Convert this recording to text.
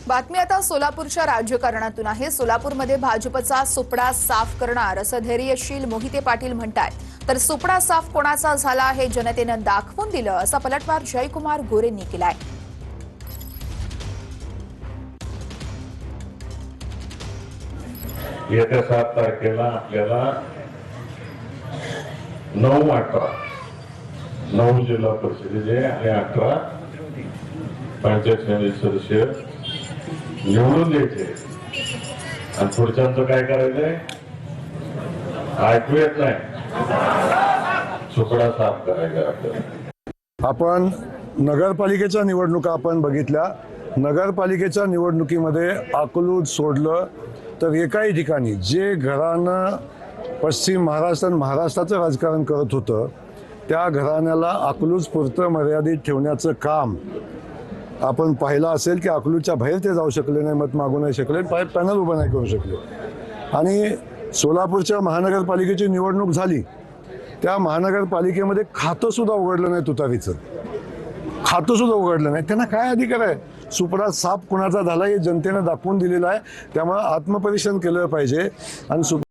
बातमी आता सोलापूरच्या राजकारणातून आहे। सोलापूरमध्ये भाजपचा सुपडा साफ करणार असं धैर्यशील मोहिते पाटील म्हणतात। तर सुपडा साफ कोणाचा झाला हे जनतेनं दाखवून दिलं असा पलटवार जयकुमार गोरेंनी केलाय। येत्या 7 तारखेला आपल्याला 9 जिल्हा परिषदेचे आणि 18 पंचायत समिती सदस्य निवडून द्यायचे आणि पुढच्यांचं काय करायचंय ऐकू येत नाही। सुपडा साफ करायचा आपल्याला। आपण नगरपालिकेच्या निवडणुका आपण बघितल्या। नगरपालिकेच्या निवडणुकीमध्ये अकलूज सोडलं तर एकाही ठिकाणी जे घराणं पश्चिम महाराष्ट्र आणि महाराष्ट्राचं राजकारण करत होतं त्या घराण्याला अकलूज पुरतं मर्यादित ठेवण्याचं काम आपण पाहिलं असेल की अकलूजच्या बाहेर ते जाऊ शकले नाही, मत मागू नाही शकले, पॅनल उभं नाही करू शकले। आणि सोलापूरच्या महानगरपालिकेची निवडणूक झाली, त्या महानगरपालिकेमध्ये खातं सुद्धा उघडलं नाही, तुतारीचं खातं सुद्धा उघडलं नाही। त्यांना काय अधिकार आहे? सुपडा साफ कुणाचा झाला हे जनतेनं दाखवून दिलेलं आहे। त्यामुळे आत्मपरीक्षण केलं पाहिजे आणि